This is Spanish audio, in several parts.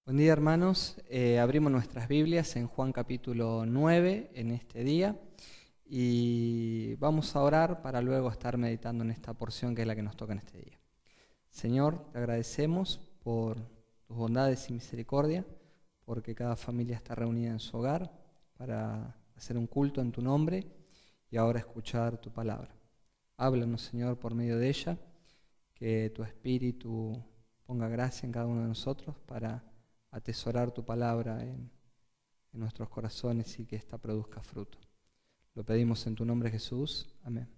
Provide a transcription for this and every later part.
Buen día, hermanos. Abrimos nuestras Biblias en Juan capítulo 9 en este día y vamos a orar para luego estar meditando en esta porción que es la que nos toca en este día. Señor, te agradecemos por tus bondades y misericordia, porque cada familia está reunida en su hogar para hacer un culto en tu nombre y ahora escuchar tu palabra. Háblanos, Señor, por medio de ella, que tu Espíritu ponga gracia en cada uno de nosotros para atesorar tu palabra en nuestros corazones y que ésta produzca fruto. Lo pedimos en tu nombre, Jesús. Amén.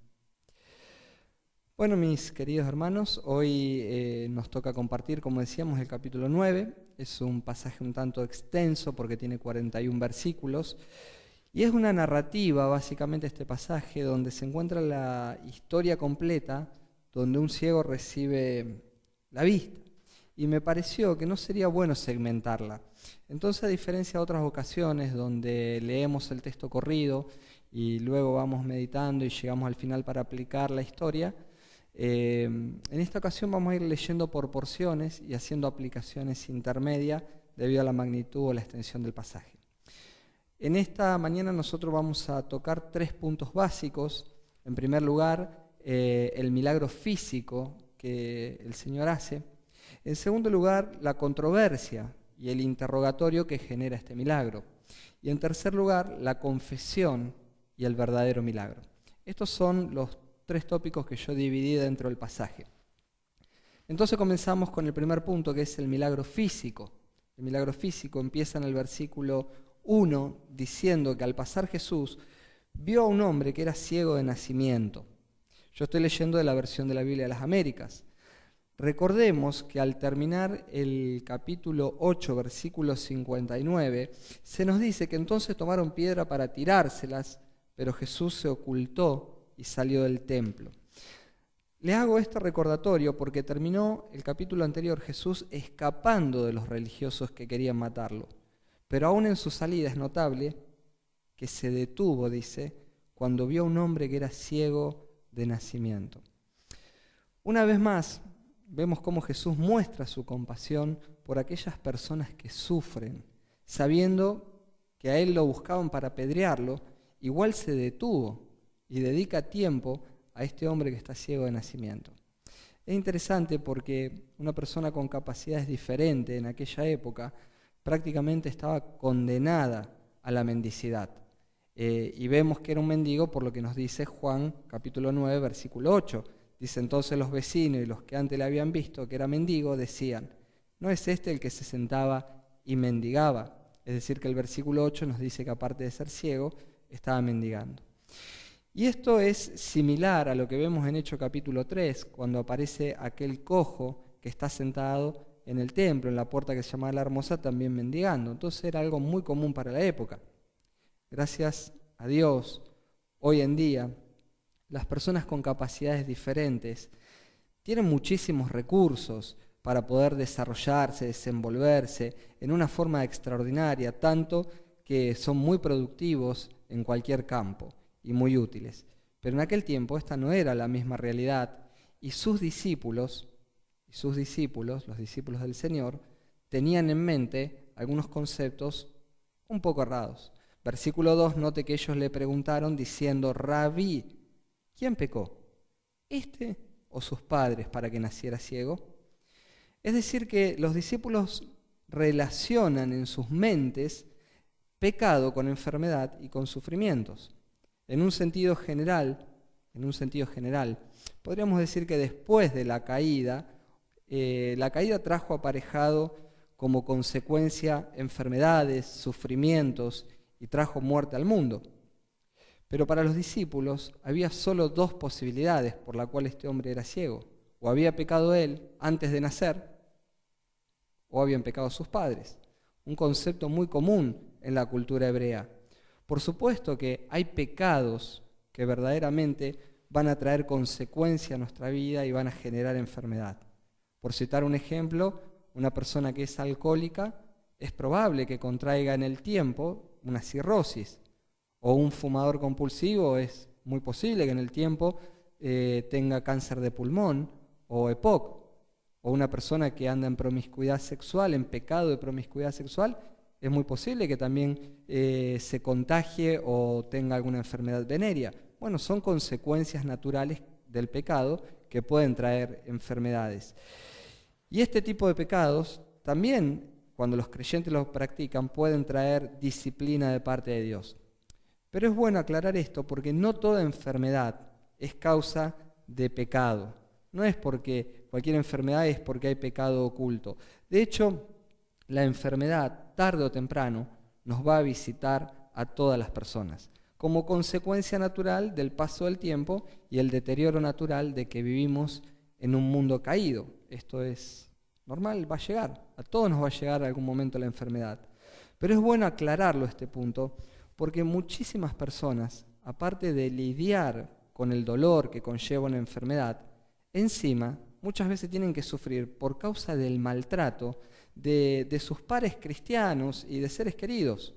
Bueno, mis queridos hermanos, hoy nos toca compartir, como decíamos, el capítulo 9. Es un pasaje un tanto extenso porque tiene 41 versículos y es una narrativa, básicamente, este pasaje donde se encuentra la historia completa, donde un ciego recibe la vista. Y me pareció que no sería bueno segmentarla. Entonces, a diferencia de otras ocasiones donde leemos el texto corrido y luego vamos meditando y llegamos al final para aplicar la historia, en esta ocasión vamos a ir leyendo por porciones y haciendo aplicaciones intermedias debido a la magnitud o la extensión del pasaje. En esta mañana nosotros vamos a tocar 3 puntos básicos. En primer lugar, el milagro físico que el Señor hace. En segundo lugar, la controversia y el interrogatorio que genera este milagro. Y en tercer lugar, la confesión y el verdadero milagro. Estos son los 3 tópicos que yo dividí dentro del pasaje. Entonces comenzamos con el primer punto, que es el milagro físico. El milagro físico empieza en el versículo 1 diciendo que al pasar Jesús vio a un hombre que era ciego de nacimiento. Yo estoy leyendo de la versión de la Biblia de las Américas. Recordemos que al terminar el capítulo 8, versículo 59, se nos dice que entonces tomaron piedra para tirárselas, pero Jesús se ocultó y salió del templo. Les hago este recordatorio porque terminó el capítulo anterior Jesús escapando de los religiosos que querían matarlo. Pero aún en su salida es notable que se detuvo, dice, cuando vio a un hombre que era ciego de nacimiento. Una vez más, vemos cómo Jesús muestra su compasión por aquellas personas que sufren. Sabiendo que a él lo buscaban para apedrearlo, igual se detuvo y dedica tiempo a este hombre que está ciego de nacimiento. Es interesante porque una persona con capacidades diferentes en aquella época prácticamente estaba condenada a la mendicidad. Y vemos que era un mendigo por lo que nos dice Juan capítulo 9, versículo 8. Dice entonces los vecinos y los que antes le habían visto que era mendigo decían, ¿no es este el que se sentaba y mendigaba? Es decir, que el versículo 8 nos dice que aparte de ser ciego, estaba mendigando. Y esto es similar a lo que vemos en Hechos capítulo 3, cuando aparece aquel cojo que está sentado en el templo, en la puerta que se llama La Hermosa, también mendigando. Entonces era algo muy común para la época. Gracias a Dios, hoy en día, las personas con capacidades diferentes tienen muchísimos recursos para poder desarrollarse, desenvolverse en una forma extraordinaria, tanto que son muy productivos en cualquier campo y muy útiles. Pero en aquel tiempo esta no era la misma realidad y sus discípulos, los discípulos del Señor, tenían en mente algunos conceptos un poco errados. Versículo 2, note que ellos le preguntaron diciendo, Rabí, ¿quién pecó? ¿Este o sus padres para que naciera ciego? Es decir, que los discípulos relacionan en sus mentes pecado con enfermedad y con sufrimientos. En un sentido general, podríamos decir que después de la caída trajo aparejado como consecuencia enfermedades, sufrimientos y trajo muerte al mundo. Pero para los discípulos había solo 2 posibilidades por la cual este hombre era ciego. O había pecado él antes de nacer, o habían pecado sus padres. Un concepto muy común en la cultura hebrea. Por supuesto que hay pecados que verdaderamente van a traer consecuencia a nuestra vida y van a generar enfermedad. Por citar un ejemplo, una persona que es alcohólica es probable que contraiga en el tiempo una cirrosis. O un fumador compulsivo es muy posible que en el tiempo tenga cáncer de pulmón o EPOC. o una persona que anda en promiscuidad sexual, en pecado de promiscuidad sexual, es muy posible que también se contagie o tenga alguna enfermedad venérea. Bueno, son consecuencias naturales del pecado que pueden traer enfermedades. Y este tipo de pecados también, cuando los creyentes los practican, pueden traer disciplina de parte de Dios. Pero es bueno aclarar esto porque no toda enfermedad es causa de pecado. No es porque cualquier enfermedad es porque hay pecado oculto. De hecho, la enfermedad, tarde o temprano, nos va a visitar a todas las personas, como consecuencia natural del paso del tiempo y el deterioro natural de que vivimos en un mundo caído. Esto es normal, va a llegar, a todos nos va a llegar en algún momento la enfermedad. Pero es bueno aclararlo este punto, porque muchísimas personas, aparte de lidiar con el dolor que conlleva una enfermedad, encima muchas veces tienen que sufrir por causa del maltrato de sus pares cristianos y de seres queridos.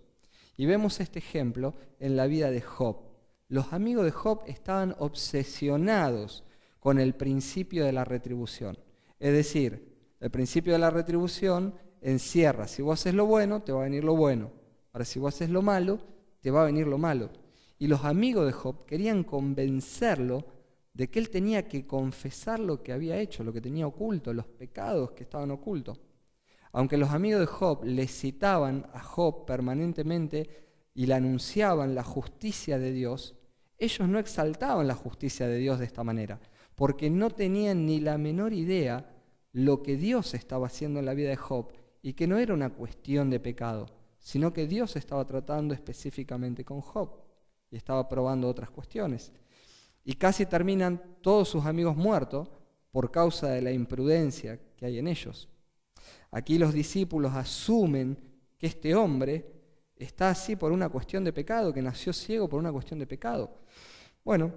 Y vemos este ejemplo en la vida de Job. Los amigos de Job estaban obsesionados con el principio de la retribución. Es decir, el principio de la retribución encierra, si vos haces lo bueno, te va a venir lo bueno. Ahora, si vos haces lo malo, te va a venir lo malo. Y los amigos de Job querían convencerlo de que él tenía que confesar lo que había hecho, lo que tenía oculto, los pecados que estaban ocultos. Aunque los amigos de Job le citaban a Job permanentemente y le anunciaban la justicia de Dios, ellos no exaltaban la justicia de Dios de esta manera, porque no tenían ni la menor idea lo que Dios estaba haciendo en la vida de Job y que no era una cuestión de pecado, sino que Dios estaba tratando específicamente con Job y estaba probando otras cuestiones. Y casi terminan todos sus amigos muertos por causa de la imprudencia que hay en ellos. Aquí los discípulos asumen que este hombre está así por una cuestión de pecado, que nació ciego por una cuestión de pecado. Bueno,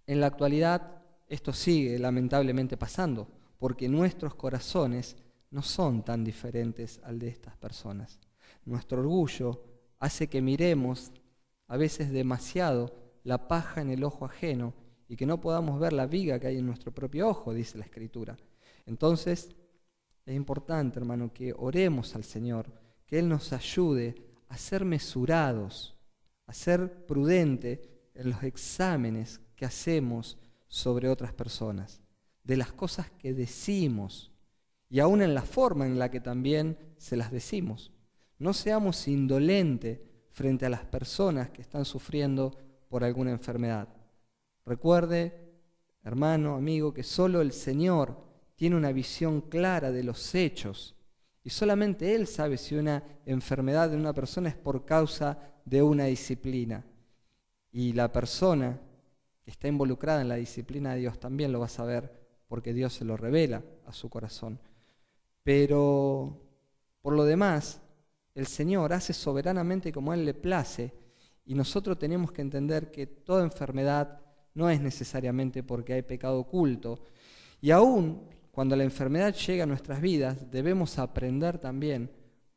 en la actualidad esto sigue lamentablemente pasando, porque nuestros corazones no son tan diferentes al de estas personas. Nuestro orgullo hace que miremos a veces demasiado la paja en el ojo ajeno y que no podamos ver la viga que hay en nuestro propio ojo, dice la Escritura. Entonces, es importante, hermano, que oremos al Señor, que Él nos ayude a ser mesurados, a ser prudentes en los exámenes que hacemos sobre otras personas, de las cosas que decimos y aún en la forma en la que también se las decimos. No seamos indolentes frente a las personas que están sufriendo por alguna enfermedad. Recuerde, hermano, amigo, que solo el Señor tiene una visión clara de los hechos y solamente Él sabe si una enfermedad de una persona es por causa de una disciplina. Y la persona que está involucrada en la disciplina de Dios también lo va a saber porque Dios se lo revela a su corazón. Pero por lo demás, el Señor hace soberanamente como a Él le place y nosotros tenemos que entender que toda enfermedad no es necesariamente porque hay pecado oculto. Y aún cuando la enfermedad llega a nuestras vidas, debemos aprender también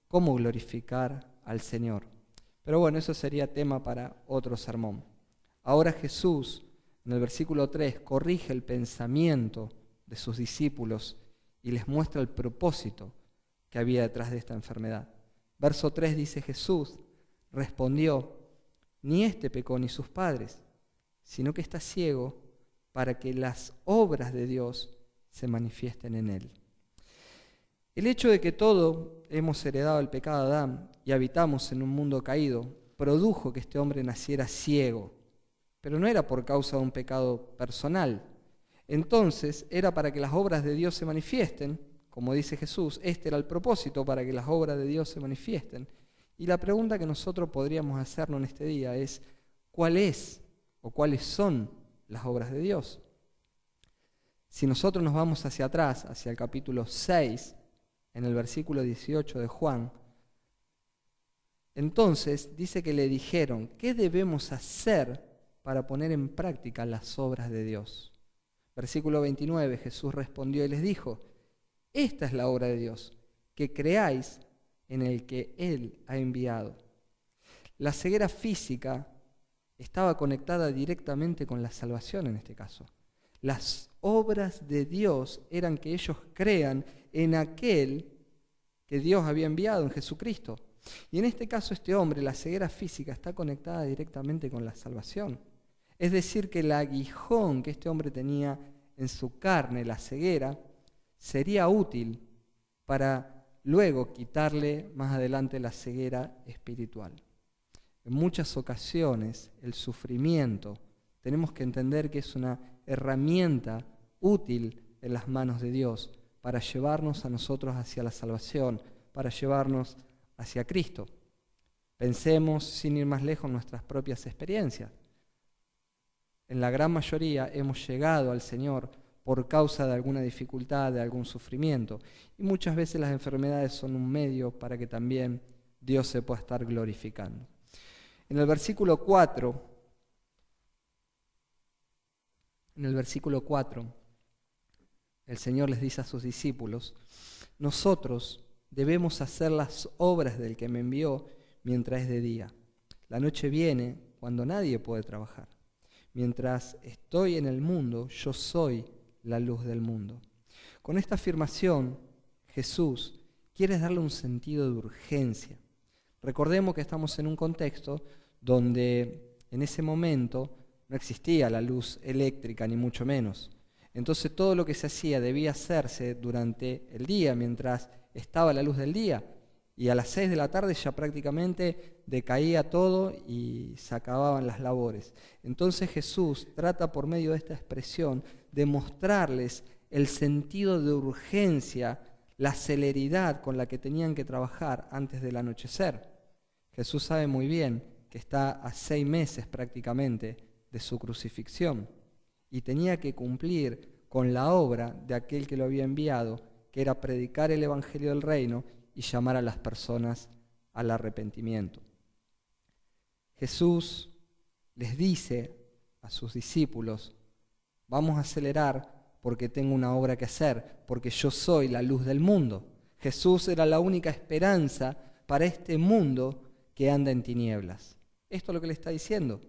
cómo glorificar al Señor. Pero bueno, eso sería tema para otro sermón. Ahora Jesús, en el versículo 3, corrige el pensamiento de sus discípulos y les muestra el propósito que había detrás de esta enfermedad. Verso 3 dice: Jesús respondió: ni este pecó ni sus padres, sino que está ciego para que las obras de Dios se manifiesten en él. El hecho de que todos hemos heredado el pecado de Adán y habitamos en un mundo caído produjo que este hombre naciera ciego, pero no era por causa de un pecado personal. Entonces era para que las obras de Dios se manifiesten, como dice Jesús. Este era el propósito, para que las obras de Dios se manifiesten. Y la pregunta que nosotros podríamos hacernos en este día es: ¿cuál es o cuáles son las obras de Dios? Si nosotros nos vamos hacia atrás, hacia el capítulo 6, en el versículo 18 de Juan, entonces dice que le dijeron: ¿qué debemos hacer para poner en práctica las obras de Dios? Versículo 29, Jesús respondió y les dijo: esta es la obra de Dios, que creáis en el que Él ha enviado. La ceguera física estaba conectada directamente con la salvación en este caso. Las obras de Dios eran que ellos crean en aquel que Dios había enviado, en Jesucristo. Y en este caso este hombre, la ceguera física, está conectada directamente con la salvación. Es decir, que el aguijón que este hombre tenía en su carne, la ceguera, sería útil para luego quitarle más adelante la ceguera espiritual. En muchas ocasiones el sufrimiento tenemos que entender que es una herramienta útil en las manos de Dios para llevarnos a nosotros hacia la salvación, para llevarnos hacia Cristo. Pensemos, sin ir más lejos, nuestras propias experiencias. En la gran mayoría hemos llegado al Señor por causa de alguna dificultad, de algún sufrimiento. Y muchas veces las enfermedades son un medio para que también Dios se pueda estar glorificando. En el versículo 4, el Señor les dice a sus discípulos: nosotros debemos hacer las obras del que me envió mientras es de día. La noche viene cuando nadie puede trabajar. Mientras estoy en el mundo, yo soy la luz del mundo. Con esta afirmación, Jesús quiere darle un sentido de urgencia. Recordemos que estamos en un contexto donde en ese momento no existía la luz eléctrica, ni mucho menos. Entonces todo lo que se hacía debía hacerse durante el día, mientras estaba la luz del día. Y a las 6 de la tarde ya prácticamente decaía todo y se acababan las labores. Entonces Jesús trata por medio de esta expresión de mostrarles el sentido de urgencia, la celeridad con la que tenían que trabajar antes del anochecer. Jesús sabe muy bien que está a 6 meses prácticamente de su crucifixión y tenía que cumplir con la obra de aquel que lo había enviado, que era predicar el evangelio del reino y llamar a las personas al arrepentimiento. Jesús les dice a sus discípulos: vamos a acelerar porque tengo una obra que hacer, porque yo soy la luz del mundo. Jesús era la única esperanza para este mundo que anda en tinieblas. Esto es lo que le está diciendo.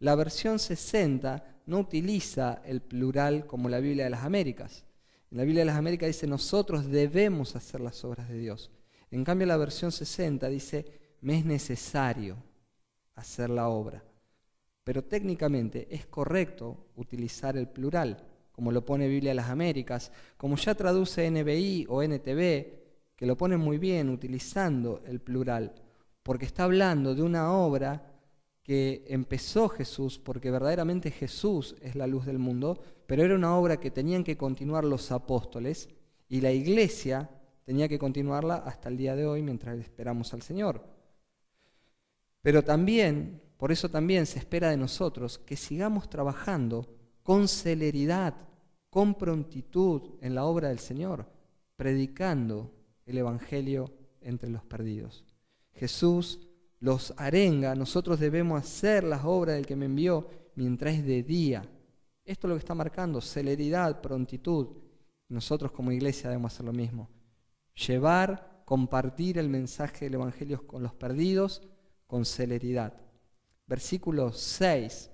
La versión 60 no utiliza el plural como la Biblia de las Américas. En la Biblia de las Américas dice: nosotros debemos hacer las obras de Dios. En cambio la versión 60 dice: me es necesario hacer la obra. Pero técnicamente es correcto utilizar el plural, como lo pone Biblia de las Américas, como ya traduce NBI o NTV, que lo ponen muy bien utilizando el plural, porque está hablando de una obra que empezó Jesús, porque verdaderamente Jesús es la luz del mundo, pero era una obra que tenían que continuar los apóstoles y la iglesia tenía que continuarla hasta el día de hoy mientras esperamos al Señor. Pero también, por eso también se espera de nosotros que sigamos trabajando con celeridad, con prontitud en la obra del Señor, predicando el evangelio entre los perdidos. Jesús los arenga: nosotros debemos hacer las obras del que me envió mientras es de día. Esto es lo que está marcando: celeridad, prontitud. Nosotros como iglesia debemos hacer lo mismo. Llevar, compartir el mensaje del evangelio con los perdidos con celeridad. Versículo 6.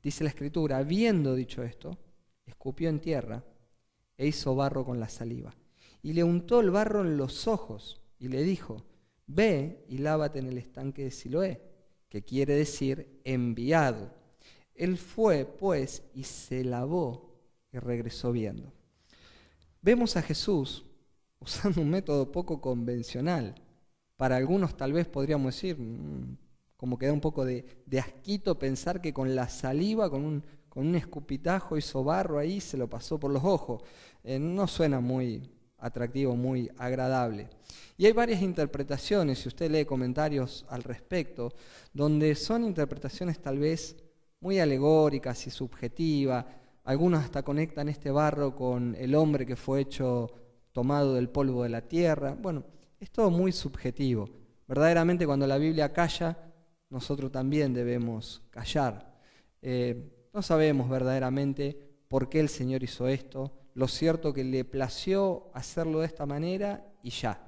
Dice la Escritura: habiendo dicho esto, escupió en tierra e hizo barro con la saliva. Y le untó el barro en los ojos y le dijo: ve y lávate en el estanque de Siloé, que quiere decir enviado. Él fue, pues, y se lavó y regresó viendo. Vemos a Jesús usando un método poco convencional. Para algunos tal vez podríamos decir, como que da un poco de asquito pensar que con la saliva, con un escupitajo hizo barro ahí, se lo pasó por los ojos. No suena muy atractivo, muy agradable. Y hay varias interpretaciones, si usted lee comentarios al respecto, donde son interpretaciones tal vez muy alegóricas y subjetivas. Algunos hasta conectan este barro con el hombre que fue hecho tomado del polvo de la tierra. Bueno, es todo muy subjetivo. Verdaderamente cuando la Biblia calla, nosotros también debemos callar. No sabemos verdaderamente por qué el Señor hizo esto. Lo cierto que le plació hacerlo de esta manera y ya.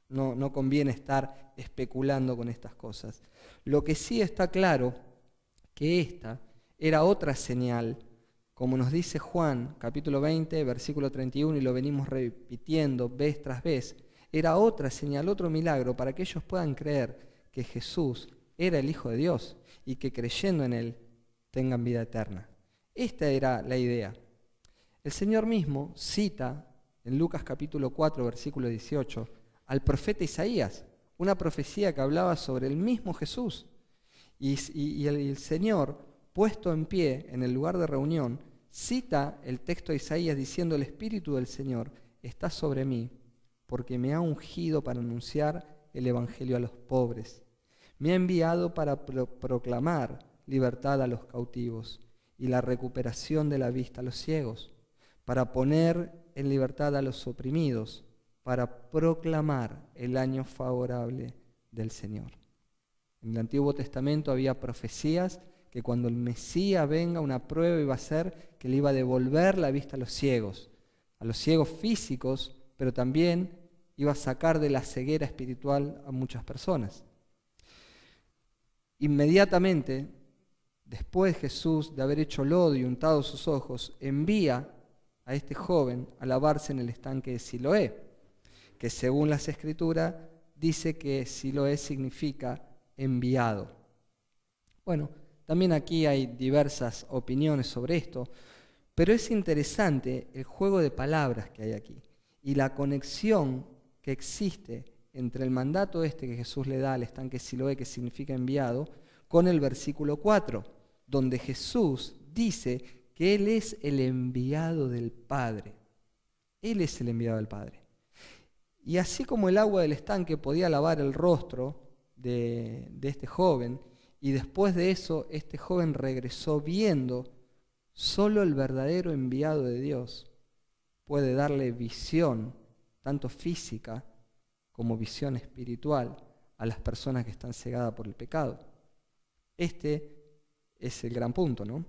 No conviene estar especulando con estas cosas. Lo que sí está claro, que esta era otra señal como nos dice Juan, capítulo 20, versículo 31, y lo venimos repitiendo vez tras vez, era otra señal, otro milagro, para que ellos puedan creer que Jesús era el Hijo de Dios y que creyendo en Él tengan vida eterna. Esta era la idea. El Señor mismo cita en Lucas capítulo 4, versículo 18, al profeta Isaías, una profecía que hablaba sobre el mismo Jesús. Y el Señor, puesto en pie en el lugar de reunión, cita el texto de Isaías diciendo: el Espíritu del Señor está sobre mí, porque me ha ungido para anunciar el Evangelio a los pobres. Me ha enviado para proclamar libertad a los cautivos y la recuperación de la vista a los ciegos, para poner en libertad a los oprimidos, para proclamar el año favorable del Señor. En el Antiguo Testamento había profecías que cuando el Mesías venga, una prueba iba a ser que le iba a devolver la vista a los ciegos físicos, pero también iba a sacar de la ceguera espiritual a muchas personas. Inmediatamente, después Jesús de haber hecho lodo y untado sus ojos, envía a este joven a lavarse en el estanque de Siloé, que según las Escrituras dice que Siloé significa enviado. Bueno, también aquí hay diversas opiniones sobre esto, pero es interesante el juego de palabras que hay aquí y la conexión que existe entre el mandato que Jesús le da al estanque Siloé, que significa enviado, con el versículo 4, donde Jesús dice que Él es el enviado del Padre. Él es el enviado del Padre. Y así como el agua del estanque podía lavar el rostro de este joven, y después de eso este joven regresó viendo, solo el verdadero enviado de Dios puede darle visión, tanto física como visión espiritual, a las personas que están cegadas por el pecado. Este es el gran punto, ¿no?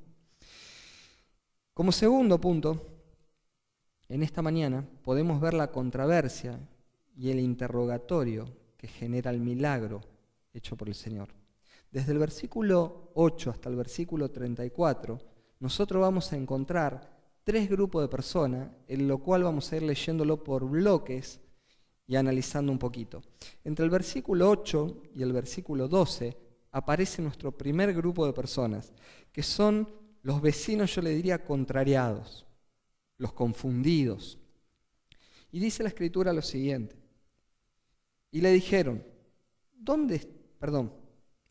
Como segundo punto, en esta mañana podemos ver la controversia y el interrogatorio que genera el milagro hecho por el Señor. Desde el versículo 8 hasta el versículo 34, nosotros vamos a encontrar 3 grupos de personas, en lo cual vamos a ir leyéndolo por bloques y analizando un poquito. Entre el versículo 8 y el versículo 12 aparece nuestro primer grupo de personas, que son los vecinos, yo le diría, contrariados, los confundidos. Y dice la Escritura lo siguiente: y le dijeron,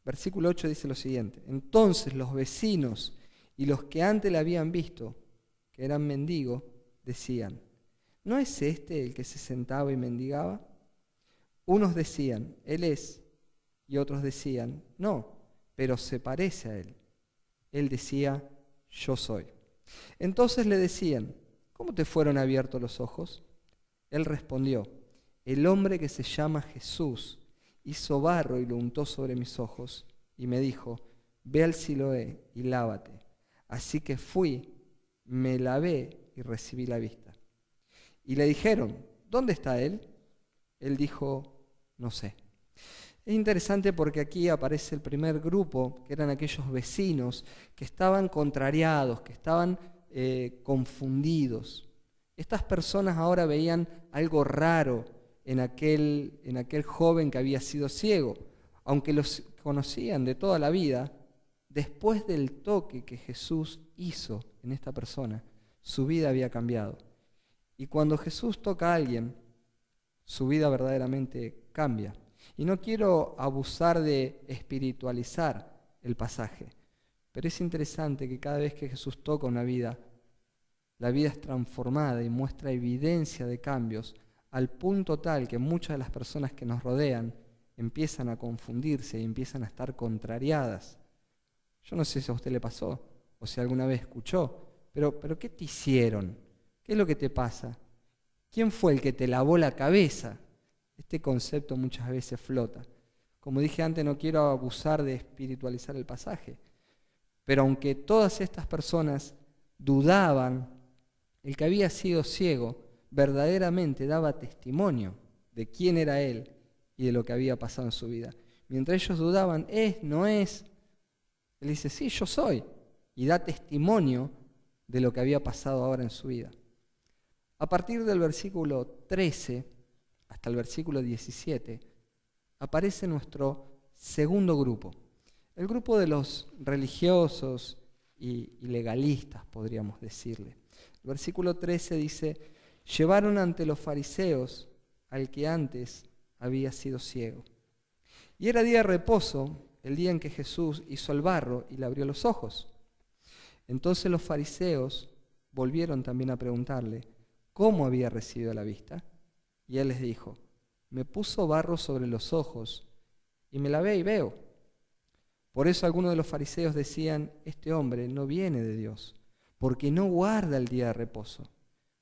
versículo 8 dice lo siguiente: entonces los vecinos y los que antes le habían visto, que eran mendigos, decían, ¿no es este el que se sentaba y mendigaba? Unos decían, Él es, y otros decían, no, pero se parece a Él. Él decía, yo soy. Entonces le decían, ¿cómo te fueron abiertos los ojos? Él respondió, el hombre que se llama Jesús hizo barro y lo untó sobre mis ojos y me dijo, ve al Siloé y lávate. Así que fui, me lavé y recibí la vista. Y le dijeron, ¿dónde está él? Él dijo, no sé. Es interesante porque aquí aparece el primer grupo, que eran aquellos vecinos que estaban contrariados, que estaban confundidos. Estas personas ahora veían algo raro en aquel joven que había sido ciego. Aunque los conocían de toda la vida, después del toque que Jesús hizo en esta persona, su vida había cambiado. Y cuando Jesús toca a alguien, su vida verdaderamente cambia. Y no quiero abusar de espiritualizar el pasaje, pero es interesante que cada vez que Jesús toca una vida, la vida es transformada y muestra evidencia de cambios al punto tal que muchas de las personas que nos rodean empiezan a confundirse y empiezan a estar contrariadas. Yo no sé si a usted le pasó o si alguna vez escuchó, pero ¿qué te hicieron? ¿Qué es lo que te pasa? ¿Quién fue el que te lavó la cabeza? Este concepto muchas veces flota. Como dije antes, no quiero abusar de espiritualizar el pasaje, pero aunque todas estas personas dudaban, el que había sido ciego verdaderamente daba testimonio de quién era él y de lo que había pasado en su vida. Mientras ellos dudaban, ¿es? ¿No es? Él dice, sí, yo soy. Y da testimonio de lo que había pasado ahora en su vida. A partir del versículo 13 hasta el versículo 17 aparece nuestro segundo grupo, el grupo de los religiosos y legalistas, podríamos decirle. El versículo 13 dice: llevaron ante los fariseos al que antes había sido ciego. Y era día de reposo, el día en que Jesús hizo el barro y le abrió los ojos. Entonces los fariseos volvieron también a preguntarle cómo había recibido la vista. Y él les dijo: me puso barro sobre los ojos y me lavé y veo. Por eso algunos de los fariseos decían: este hombre no viene de Dios, porque no guarda el día de reposo.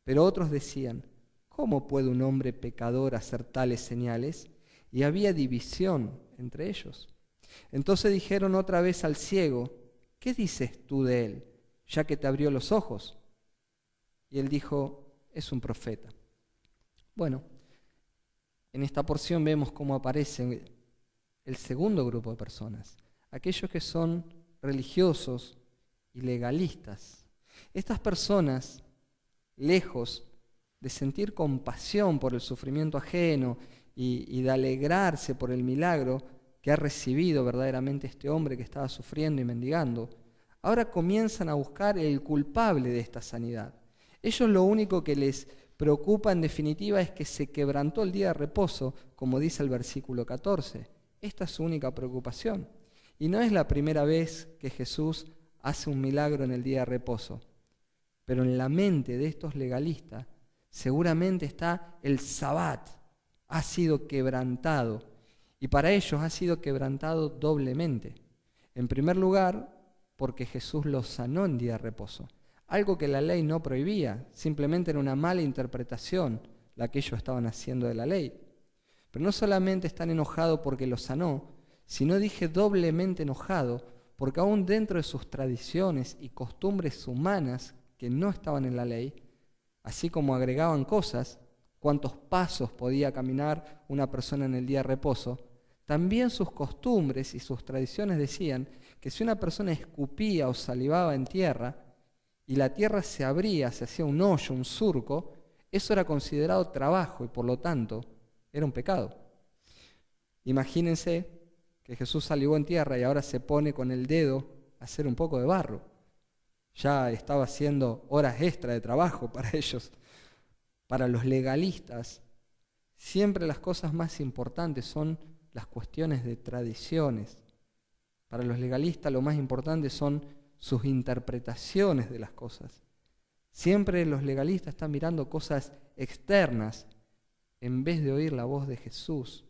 Pero otros decían: ¿cómo puede un hombre pecador hacer tales señales? Y había división entre ellos. Entonces dijeron otra vez al ciego: ¿qué dices tú de él, ya que te abrió los ojos? Y él dijo: es un profeta. Bueno, en esta porción vemos cómo aparece el segundo grupo de personas, aquellos que son religiosos y legalistas. Estas personas, lejos de sentir compasión por el sufrimiento ajeno y de alegrarse por el milagro que ha recibido verdaderamente este hombre que estaba sufriendo y mendigando, ahora comienzan a buscar el culpable de esta sanidad. Ellos lo único que les preocupa en definitiva es que se quebrantó el día de reposo, como dice el versículo 14. Esta es su única preocupación. Y no es la primera vez que Jesús hace un milagro en el día de reposo. Pero en la mente de estos legalistas seguramente está el Sabbat. Ha sido quebrantado. Y para ellos ha sido quebrantado doblemente. En primer lugar, porque Jesús los sanó en día de reposo. Algo que la ley no prohibía. Simplemente era una mala interpretación la que ellos estaban haciendo de la ley. Pero no solamente están enojados porque los sanó, sino dije doblemente enojado porque aún dentro de sus tradiciones y costumbres humanas que no estaban en la ley, así como agregaban cosas, cuántos pasos podía caminar una persona en el día de reposo, también sus costumbres y sus tradiciones decían que si una persona escupía o salivaba en tierra y la tierra se abría, se hacía un hoyo, un surco, eso era considerado trabajo y por lo tanto era un pecado. Imagínense que Jesús salivó en tierra y ahora se pone con el dedo a hacer un poco de barro. Ya estaba haciendo horas extra de trabajo para ellos. Para los legalistas, siempre las cosas más importantes son las cuestiones de tradiciones. Para los legalistas lo más importante son sus interpretaciones de las cosas. Siempre los legalistas están mirando cosas externas en vez de oír la voz de Jesús,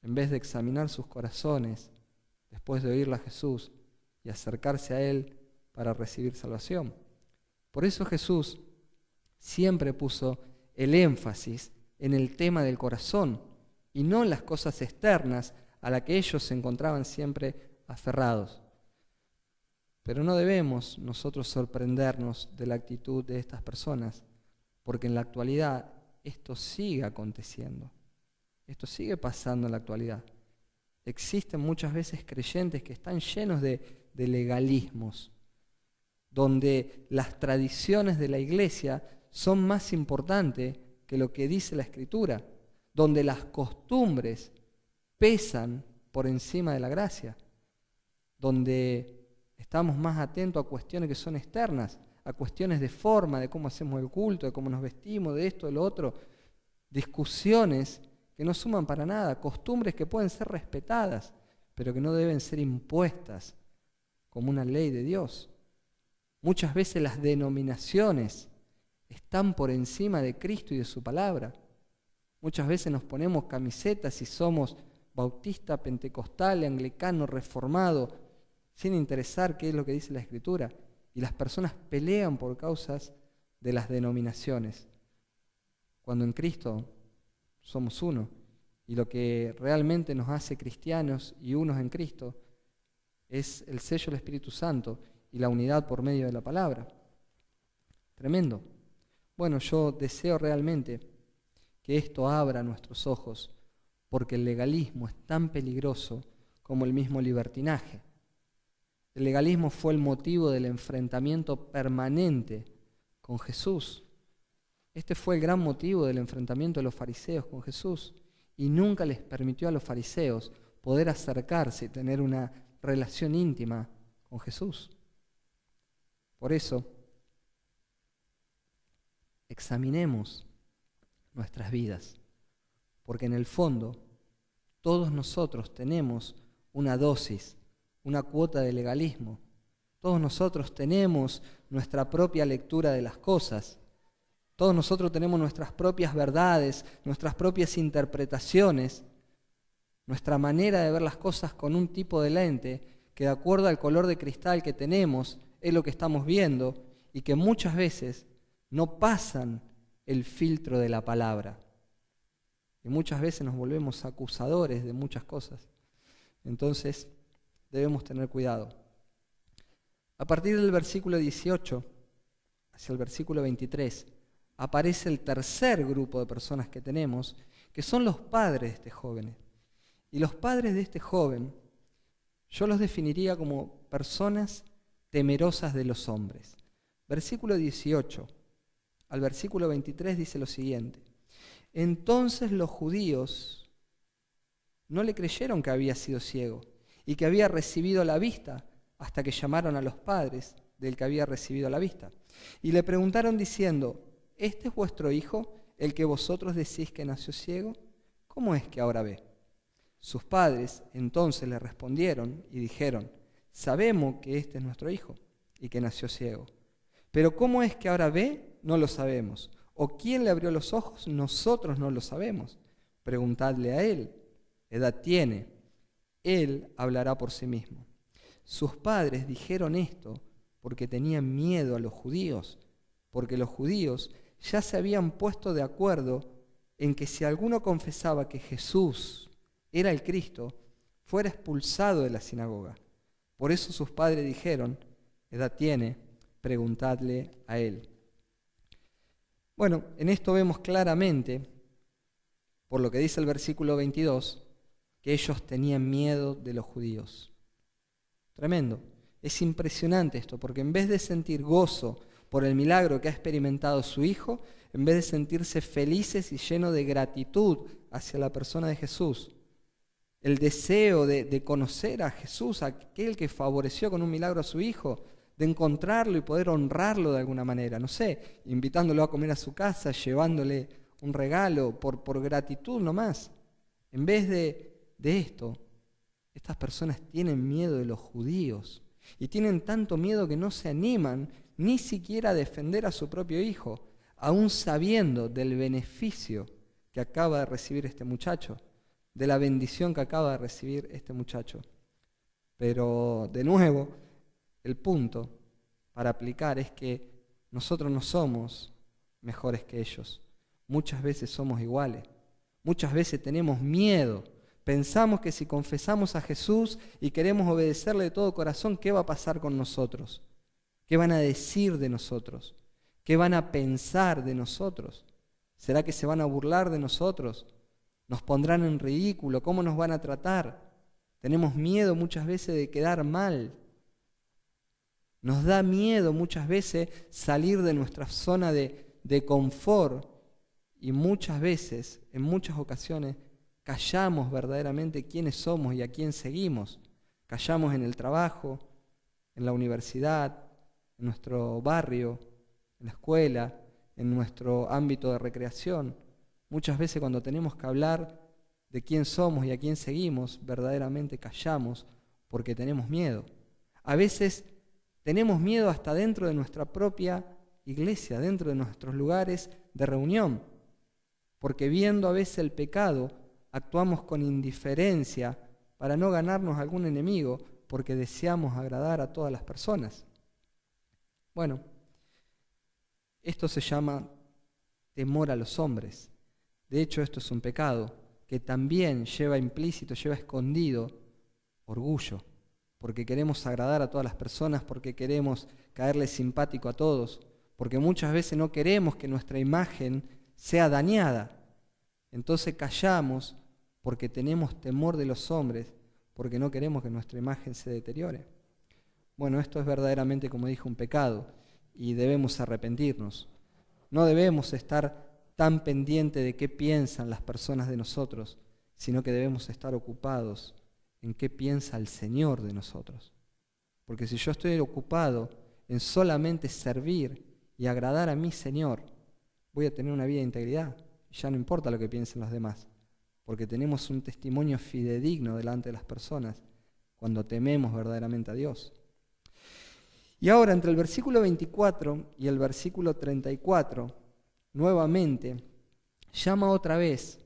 en vez de examinar sus corazones después de oírla a Jesús y acercarse a Él para recibir salvación. Por eso Jesús siempre puso el énfasis en el tema del corazón y no en las cosas externas a las que ellos se encontraban siempre aferrados. Pero no debemos nosotros sorprendernos de la actitud de estas personas, porque en la actualidad esto sigue aconteciendo. Esto sigue pasando en la actualidad. Existen muchas veces creyentes que están llenos de legalismos, donde las tradiciones de la iglesia son más importantes que lo que dice la Escritura, donde las costumbres pesan por encima de la gracia, donde estamos más atentos a cuestiones que son externas, a cuestiones de forma, de cómo hacemos el culto, de cómo nos vestimos, de esto, de lo otro, discusiones que no suman para nada, costumbres que pueden ser respetadas, pero que no deben ser impuestas como una ley de Dios. Muchas veces las denominaciones están por encima de Cristo y de su palabra. Muchas veces nos ponemos camisetas y somos bautista, pentecostal, anglicano, reformado, sin interesar qué es lo que dice la Escritura. Y las personas pelean por causas de las denominaciones, cuando en Cristo somos uno. Y lo que realmente nos hace cristianos y unos en Cristo es el sello del Espíritu Santo y la unidad por medio de la palabra. Tremendo. Bueno, yo deseo realmente que esto abra nuestros ojos, porque el legalismo es tan peligroso como el mismo libertinaje. El legalismo fue el motivo del enfrentamiento permanente con Jesús. Este fue el gran motivo del enfrentamiento de los fariseos con Jesús. Y nunca les permitió a los fariseos poder acercarse y tener una relación íntima con Jesús. Por eso, examinemos nuestras vidas, porque en el fondo todos nosotros tenemos una dosis, una cuota de legalismo. Todos nosotros tenemos nuestra propia lectura de las cosas. Todos nosotros tenemos nuestras propias verdades, nuestras propias interpretaciones, nuestra manera de ver las cosas con un tipo de lente que de acuerdo al color de cristal que tenemos es lo que estamos viendo y que muchas veces no pasan el filtro de la palabra. Y muchas veces nos volvemos acusadores de muchas cosas. Entonces debemos tener cuidado. A partir del versículo 18 hacia el versículo 23 aparece el tercer grupo de personas que tenemos, que son los padres de este joven. Y los padres de este joven yo los definiría como personas temerosas de los hombres. Versículo 18 al versículo 23 dice lo siguiente: entonces los judíos no le creyeron que había sido ciego y que había recibido la vista hasta que llamaron a los padres del que había recibido la vista. Y le preguntaron diciendo: ¿este es vuestro hijo, el que vosotros decís que nació ciego? ¿Cómo es que ahora ve? Sus padres entonces le respondieron y dijeron: sabemos que este es nuestro hijo y que nació ciego. Pero ¿cómo es que ahora ve? No lo sabemos. ¿O quién le abrió los ojos? Nosotros no lo sabemos. Preguntadle a él. ¿Edad tiene? Él hablará por sí mismo. Sus padres dijeron esto porque tenían miedo a los judíos, porque los judíos ya se habían puesto de acuerdo en que si alguno confesaba que Jesús era el Cristo, fuera expulsado de la sinagoga. Por eso sus padres dijeron: ¿edad tiene? Preguntadle a él. Bueno, en esto vemos claramente, por lo que dice el versículo 22, que ellos tenían miedo de los judíos. Tremendo. Es impresionante esto, porque en vez de sentir gozo por el milagro que ha experimentado su hijo, en vez de sentirse felices y llenos de gratitud hacia la persona de Jesús, el deseo de conocer a Jesús, aquel que favoreció con un milagro a su hijo, de encontrarlo y poder honrarlo de alguna manera, no sé, invitándolo a comer a su casa, llevándole un regalo por gratitud nomás. En vez de esto, estas personas tienen miedo de los judíos y tienen tanto miedo que no se animan ni siquiera a defender a su propio hijo, aún sabiendo del beneficio que acaba de recibir este muchacho, de la bendición que acaba de recibir este muchacho. Pero, de nuevo, el punto para aplicar es que nosotros no somos mejores que ellos. Muchas veces somos iguales. Muchas veces tenemos miedo. Pensamos que si confesamos a Jesús y queremos obedecerle de todo corazón, ¿qué va a pasar con nosotros? ¿Qué van a decir de nosotros? ¿Qué van a pensar de nosotros? ¿Será que se van a burlar de nosotros? ¿Nos pondrán en ridículo? ¿Cómo nos van a tratar? Tenemos miedo muchas veces de quedar mal. Nos da miedo muchas veces salir de nuestra zona de confort y muchas veces, en muchas ocasiones, callamos verdaderamente quiénes somos y a quién seguimos. Callamos en el trabajo, en la universidad, en nuestro barrio, en la escuela, en nuestro ámbito de recreación. Muchas veces cuando tenemos que hablar de quién somos y a quién seguimos, verdaderamente callamos porque tenemos miedo. A veces tenemos miedo hasta dentro de nuestra propia iglesia, dentro de nuestros lugares de reunión, porque viendo a veces el pecado, actuamos con indiferencia para no ganarnos algún enemigo, porque deseamos agradar a todas las personas. Bueno, esto se llama temor a los hombres. De hecho, esto es un pecado que también lleva implícito, lleva escondido orgullo, porque queremos agradar a todas las personas, porque queremos caerle simpático a todos, porque muchas veces no queremos que nuestra imagen sea dañada. Entonces callamos porque tenemos temor de los hombres, porque no queremos que nuestra imagen se deteriore. Bueno, esto es verdaderamente, como dijo, un pecado y debemos arrepentirnos. No debemos estar tan pendientes de qué piensan las personas de nosotros, sino que debemos estar ocupados en qué piensa el Señor de nosotros. Porque si yo estoy ocupado en solamente servir y agradar a mi Señor, voy a tener una vida de integridad. Ya no importa lo que piensen los demás, porque tenemos un testimonio fidedigno delante de las personas cuando tememos verdaderamente a Dios. Y ahora, entre el versículo 24 y el versículo 34, nuevamente llama otra vez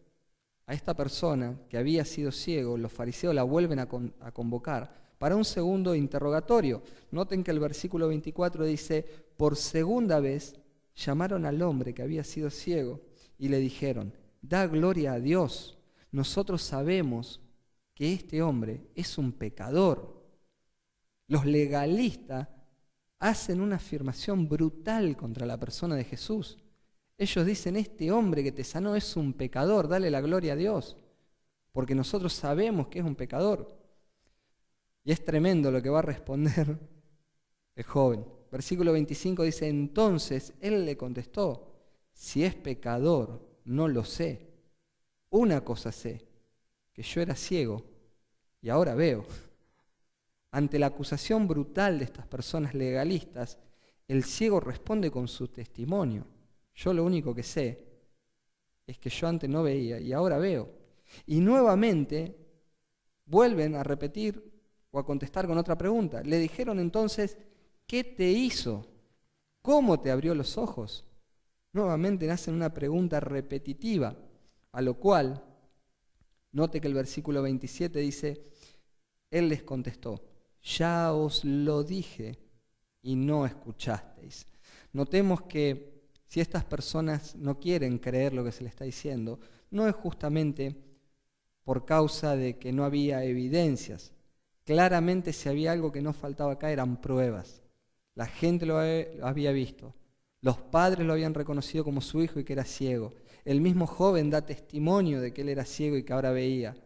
a esta persona que había sido ciego. Los fariseos la vuelven a convocar para un segundo interrogatorio. Noten que el versículo 24 dice: por segunda vez llamaron al hombre que había sido ciego y le dijeron: da gloria a Dios, nosotros sabemos que este hombre es un pecador. Los legalistas hacen una afirmación brutal contra la persona de Jesús. Ellos dicen: este hombre que te sanó es un pecador, dale la gloria a Dios, porque nosotros sabemos que es un pecador. Y es tremendo lo que va a responder el joven. Versículo 25 dice: entonces él le contestó: si es pecador, no lo sé. Una cosa sé, que yo era ciego y ahora veo. Ante la acusación brutal de estas personas legalistas, el ciego responde con su testimonio: yo lo único que sé es que yo antes no veía y ahora veo. Y nuevamente vuelven a repetir o a contestar con otra pregunta. Le dijeron entonces: ¿qué te hizo? ¿Cómo te abrió los ojos? Nuevamente hacen una pregunta repetitiva, a lo cual, note que el versículo 27 dice: él les contestó: ya os lo dije y no escuchasteis. Notemos que si estas personas no quieren creer lo que se les está diciendo, no es justamente por causa de que no había evidencias. Claramente, si había algo que no faltaba acá, eran pruebas. La gente lo había visto. Los padres lo habían reconocido como su hijo y que era ciego. El mismo joven da testimonio de que él era ciego y que ahora veía.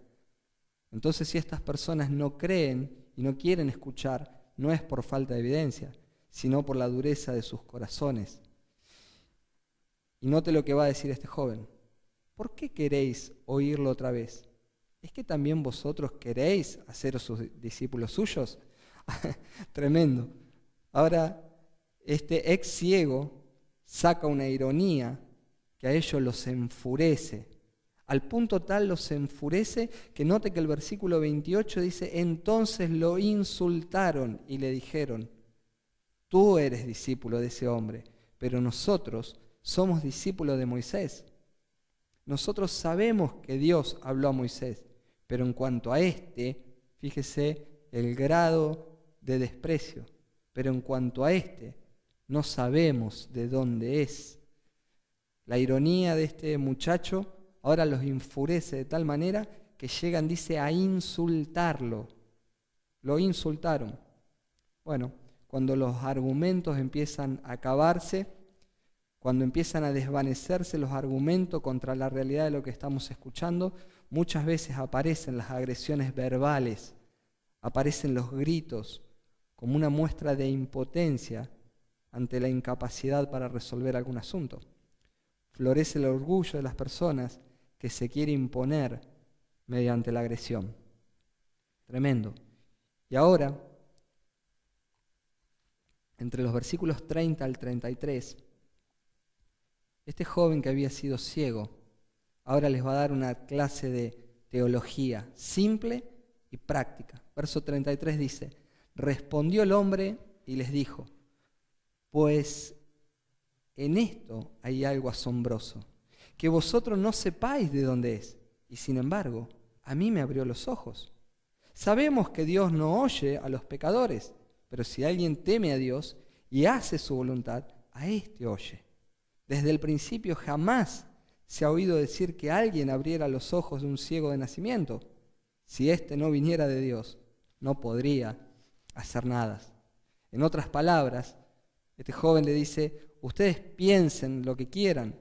Entonces, si estas personas no creen y no quieren escuchar, no es por falta de evidencia, sino por la dureza de sus corazones. Y note lo que va a decir este joven: ¿por qué queréis oírlo otra vez? ¿Es que también vosotros queréis haceros sus discípulos suyos? Tremendo. Ahora, este ex ciego saca una ironía que a ellos los enfurece. Al punto tal los enfurece que note que el versículo 28 dice: entonces lo insultaron y le dijeron: tú eres discípulo de ese hombre, pero nosotros somos discípulos de Moisés. Nosotros sabemos que Dios habló a Moisés, pero en cuanto a este, fíjese el grado de desprecio, pero en cuanto a este, no sabemos de dónde es. La ironía de este muchacho ahora los enfurece de tal manera que llegan, dice, a insultarlo. Lo insultaron. Bueno, cuando los argumentos empiezan a acabarse, cuando empiezan a desvanecerse los argumentos contra la realidad de lo que estamos escuchando, muchas veces aparecen las agresiones verbales, aparecen los gritos, como una muestra de impotencia ante la incapacidad para resolver algún asunto. Florece el orgullo de las personas que se quiere imponer mediante la agresión. Tremendo. Y ahora, entre los versículos 30 al 33, este joven que había sido ciego, ahora les va a dar una clase de teología simple y práctica. Verso 33 dice: respondió el hombre y les dijo: pues en esto hay algo asombroso, que vosotros no sepáis de dónde es, y sin embargo, a mí me abrió los ojos. Sabemos que Dios no oye a los pecadores, pero si alguien teme a Dios y hace su voluntad, a éste oye. Desde el principio jamás se ha oído decir que alguien abriera los ojos de un ciego de nacimiento. Si éste no viniera de Dios, no podría hacer nada. En otras palabras, este joven le dice: ustedes piensen lo que quieran,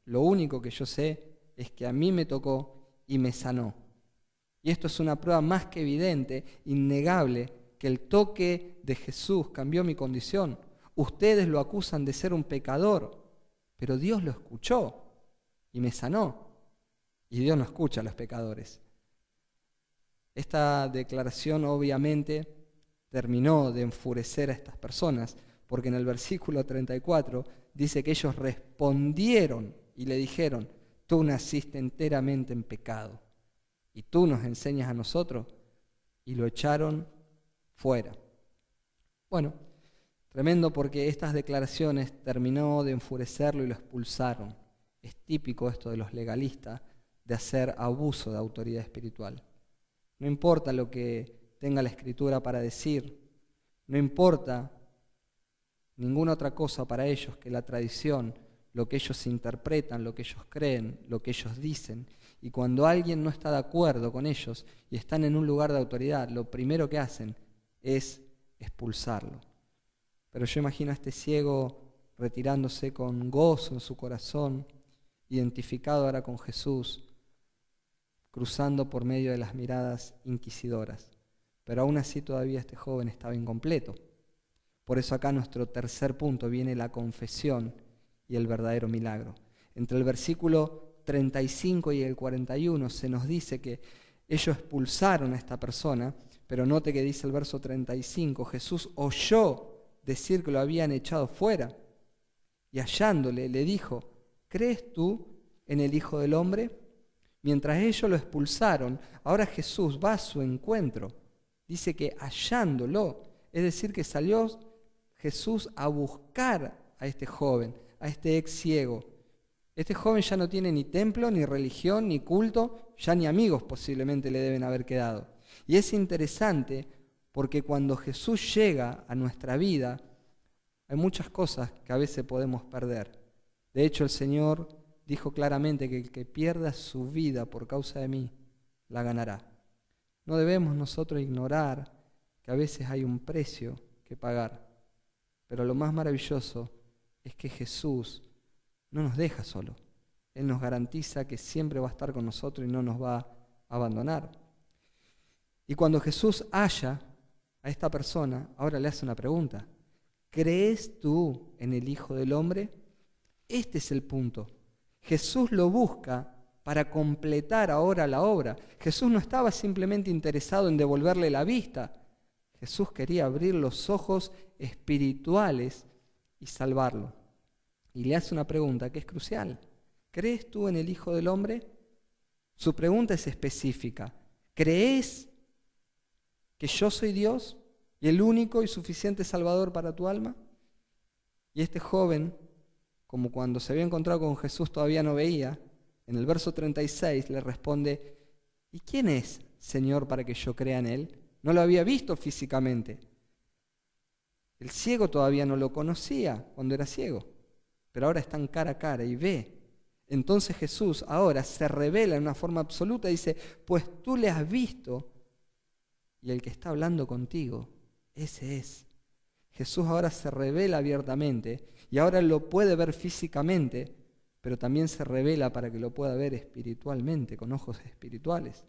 lo único que yo sé es que a mí me tocó y me sanó. Y esto es una prueba más que evidente, innegable, que el toque de Jesús cambió mi condición. Ustedes lo acusan de ser un pecador, pero Dios lo escuchó y me sanó. Y Dios no escucha a los pecadores. Esta declaración obviamente terminó de enfurecer a estas personas, porque en el versículo 34 dice que ellos respondieron y le dijeron: tú naciste enteramente en pecado y tú nos enseñas a nosotros, y lo echaron fuera. Bueno, tremendo, porque estas declaraciones terminó de enfurecerlo y lo expulsaron. Es típico esto de los legalistas, de hacer abuso de autoridad espiritual. No importa lo que tenga la Escritura para decir, no importa ninguna otra cosa para ellos que la tradición, lo que ellos interpretan, lo que ellos creen, lo que ellos dicen. Y cuando alguien no está de acuerdo con ellos y están en un lugar de autoridad, lo primero que hacen es expulsarlo. Pero yo imagino a este ciego retirándose con gozo en su corazón, identificado ahora con Jesús, cruzando por medio de las miradas inquisidoras. Pero aún así todavía este joven estaba incompleto. Por eso acá nuestro tercer punto viene la confesión y el verdadero milagro. Entre el versículo 35 y el 41 se nos dice que ellos expulsaron a esta persona, pero note que dice el verso 35, Jesús oyó decir que lo habían echado fuera y hallándole le dijo: ¿crees tú en el Hijo del Hombre? Mientras ellos lo expulsaron, ahora Jesús va a su encuentro. Dice que hallándolo, es decir, que salió Jesús a buscar a este joven, a este ex ciego. Este joven ya no tiene ni templo, ni religión, ni culto, ya ni amigos posiblemente le deben haber quedado. Y es interesante porque cuando Jesús llega a nuestra vida, hay muchas cosas que a veces podemos perder. De hecho, el Señor dijo claramente que el que pierda su vida por causa de mí, la ganará. No debemos nosotros ignorar que a veces hay un precio que pagar. Pero lo más maravilloso es que Jesús no nos deja solo. Él nos garantiza que siempre va a estar con nosotros y no nos va a abandonar. Y cuando Jesús halla a esta persona, ahora le hace una pregunta: ¿crees tú en el Hijo del Hombre? Este es el punto. Jesús lo busca para completar ahora la obra. Jesús no estaba simplemente interesado en devolverle la vista. Jesús quería abrir los ojos espirituales y salvarlo. Y le hace una pregunta que es crucial: ¿crees tú en el Hijo del Hombre? Su pregunta es específica. ¿Crees que yo soy Dios y el único y suficiente Salvador para tu alma? Y este joven, como cuando se había encontrado con Jesús todavía no veía, en el verso 36 le responde: ¿y quién es, Señor, para que yo crea en Él? No lo había visto físicamente. El ciego todavía no lo conocía cuando era ciego, pero ahora están cara a cara y ve. Entonces Jesús ahora se revela en una forma absoluta y dice: pues tú le has visto y el que está hablando contigo, ese es. Jesús ahora se revela abiertamente y ahora lo puede ver físicamente, pero también se revela para que lo pueda ver espiritualmente, con ojos espirituales.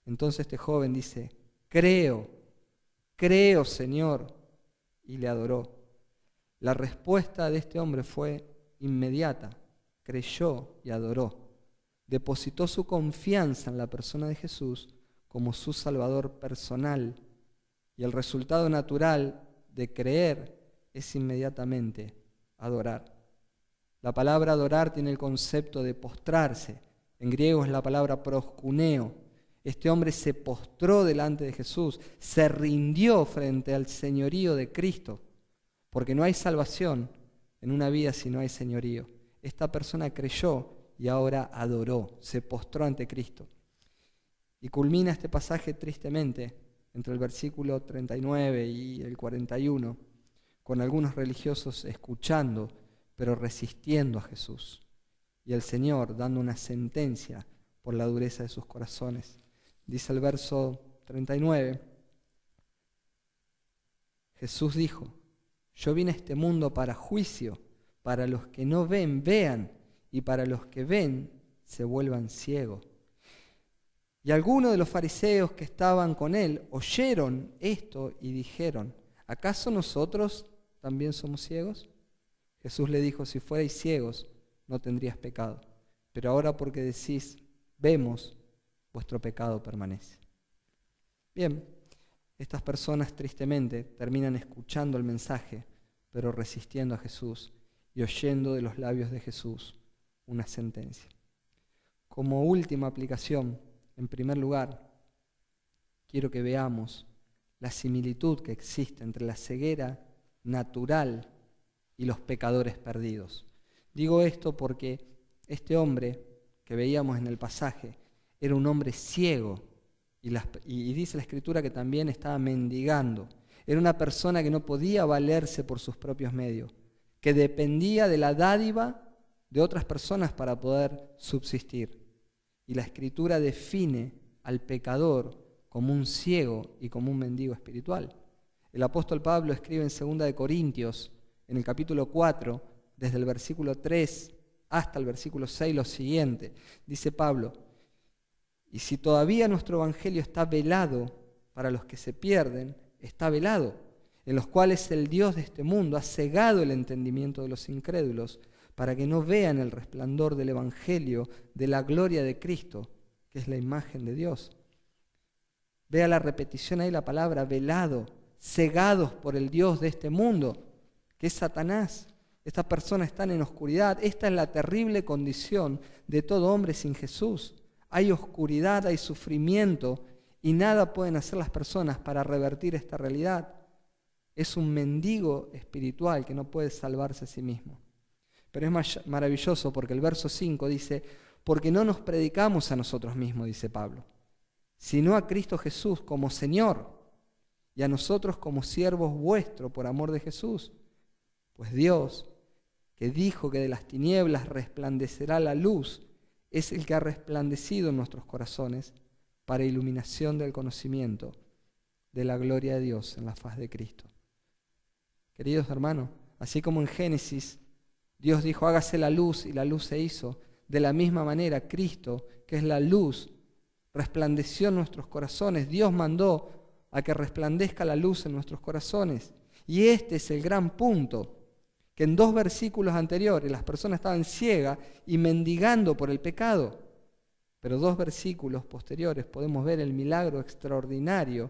Entonces este joven dice: creo, Señor, y le adoró. La respuesta de este hombre fue inmediata: creyó y adoró. Depositó su confianza en la persona de Jesús como su Salvador personal, y el resultado natural de creer es inmediatamente adorar. La palabra adorar tiene el concepto de postrarse. En griego es la palabra proskuneo. Este hombre se postró delante de Jesús, se rindió frente al señorío de Cristo, porque no hay salvación en una vida si no hay señorío. Esta persona creyó y ahora adoró, se postró ante Cristo. Y culmina este pasaje tristemente entre el versículo 39 y el 41, con algunos religiosos escuchando, pero resistiendo a Jesús, y el Señor dando una sentencia por la dureza de sus corazones. Dice el verso 39, Jesús dijo: yo vine a este mundo para juicio, para los que no ven, vean, y para los que ven, se vuelvan ciegos. Y algunos de los fariseos que estaban con él oyeron esto y dijeron: ¿acaso nosotros también somos ciegos? Jesús le dijo: si fuerais ciegos, no tendrías pecado. Pero ahora, porque decís, vemos, vuestro pecado permanece. Bien, estas personas tristemente terminan escuchando el mensaje, pero resistiendo a Jesús y oyendo de los labios de Jesús una sentencia. Como última aplicación, en primer lugar, quiero que veamos la similitud que existe entre la ceguera natural y los pecadores perdidos. Digo esto porque este hombre que veíamos en el pasaje era un hombre ciego y dice la Escritura que también estaba mendigando. Era una persona que no podía valerse por sus propios medios, que dependía de la dádiva de otras personas para poder subsistir. Y la Escritura define al pecador como un ciego y como un mendigo espiritual. El apóstol Pablo escribe en 2 Corintios, en el capítulo 4, desde el versículo 3 hasta el versículo 6, lo siguiente. Dice Pablo: y si todavía nuestro evangelio está velado para los que se pierden, está velado, en los cuales el Dios de este mundo ha cegado el entendimiento de los incrédulos, para que no vean el resplandor del evangelio de la gloria de Cristo, que es la imagen de Dios. Vea la repetición ahí, la palabra velado, cegados por el Dios de este mundo, que es Satanás. Estas personas están en oscuridad. Esta es la terrible condición de todo hombre sin Jesús. Hay oscuridad, hay sufrimiento, y nada pueden hacer las personas para revertir esta realidad. Es un mendigo espiritual que no puede salvarse a sí mismo. Pero es maravilloso porque el verso 5 dice: porque no nos predicamos a nosotros mismos, dice Pablo, sino a Cristo Jesús como Señor, y a nosotros como siervos vuestros por amor de Jesús. Pues Dios, que dijo que de las tinieblas resplandecerá la luz, es el que ha resplandecido en nuestros corazones para iluminación del conocimiento de la gloria de Dios en la faz de Cristo. Queridos hermanos, así como en Génesis Dios dijo: hágase la luz, y la luz se hizo, de la misma manera Cristo, que es la luz, resplandeció en nuestros corazones. Dios mandó a que resplandezca la luz en nuestros corazones. Y este es el gran punto, que en 2 versículos anteriores las personas estaban ciegas y mendigando por el pecado. Pero 2 versículos posteriores podemos ver el milagro extraordinario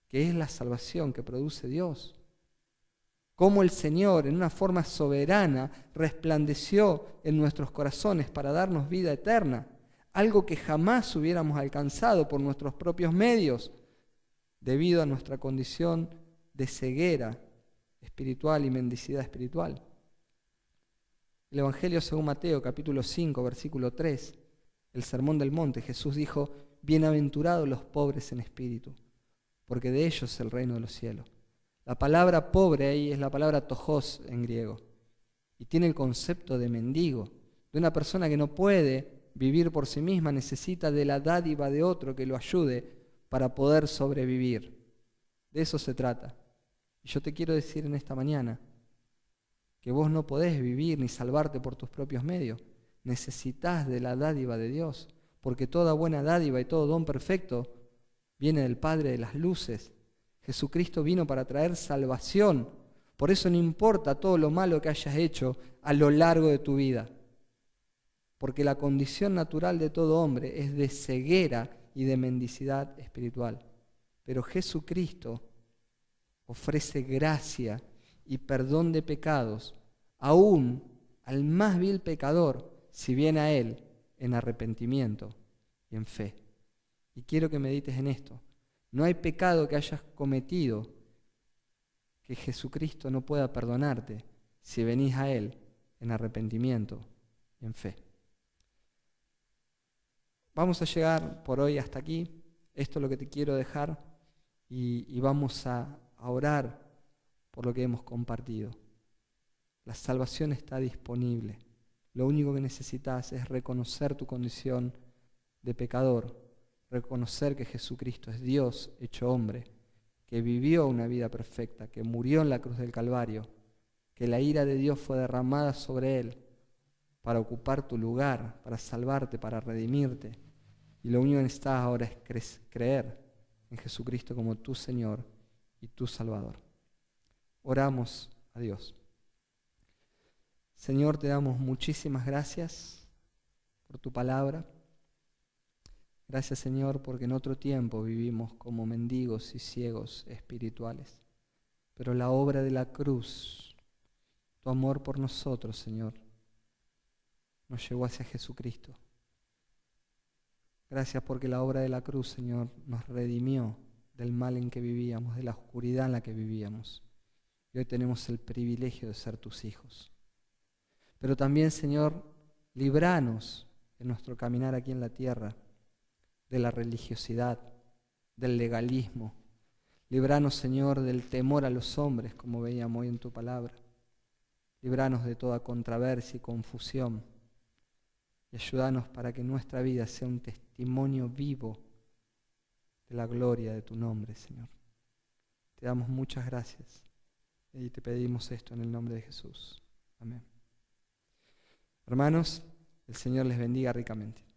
que es la salvación que produce Dios. Cómo el Señor, en una forma soberana, resplandeció en nuestros corazones para darnos vida eterna, algo que jamás hubiéramos alcanzado por nuestros propios medios, debido a nuestra condición de ceguera espiritual y mendicidad espiritual. El Evangelio según Mateo, capítulo 5, versículo 3, el Sermón del Monte, Jesús dijo: bienaventurados los pobres en espíritu, porque de ellos es el reino de los cielos. La palabra pobre ahí es la palabra tojos en griego, y tiene el concepto de mendigo, de una persona que no puede vivir por sí misma, necesita de la dádiva de otro que lo ayude para poder sobrevivir. De eso se trata. Y yo te quiero decir en esta mañana que vos no podés vivir ni salvarte por tus propios medios. Necesitas de la dádiva de Dios, porque toda buena dádiva y todo don perfecto viene del Padre de las luces. Jesucristo vino para traer salvación. Por eso no importa todo lo malo que hayas hecho a lo largo de tu vida, porque la condición natural de todo hombre es de ceguera y de mendicidad espiritual. Pero Jesucristo ofrece gracia y perdón de pecados, aún al más vil pecador, si viene a Él en arrepentimiento y en fe. Y quiero que medites en esto. No hay pecado que hayas cometido que Jesucristo no pueda perdonarte si venís a Él en arrepentimiento y en fe. Vamos a llegar por hoy hasta aquí. Esto es lo que te quiero dejar y vamos a orar por lo que hemos compartido. La salvación está disponible. Lo único que necesitas es reconocer tu condición de pecador, reconocer que Jesucristo es Dios hecho hombre, que vivió una vida perfecta, que murió en la cruz del Calvario, que la ira de Dios fue derramada sobre Él para ocupar tu lugar, para salvarte, para redimirte. Y lo único que necesitas ahora es creer en Jesucristo como tu Señor y tu Salvador. Oramos a Dios. Señor, te damos muchísimas gracias por tu palabra. Gracias, Señor, porque en otro tiempo vivimos como mendigos y ciegos espirituales. Pero la obra de la cruz, tu amor por nosotros, Señor, nos llevó hacia Jesucristo. Gracias porque la obra de la cruz, Señor, nos redimió del mal en que vivíamos, de la oscuridad en la que vivíamos. Y hoy tenemos el privilegio de ser tus hijos. Pero también, Señor, líbranos en nuestro caminar aquí en la tierra de la religiosidad, del legalismo. Líbranos, Señor, del temor a los hombres, como veíamos hoy en tu palabra. Líbranos de toda controversia y confusión. Y ayúdanos para que nuestra vida sea un testimonio vivo de la gloria de tu nombre, Señor. Te damos muchas gracias y te pedimos esto en el nombre de Jesús. Amén. Hermanos, el Señor les bendiga ricamente.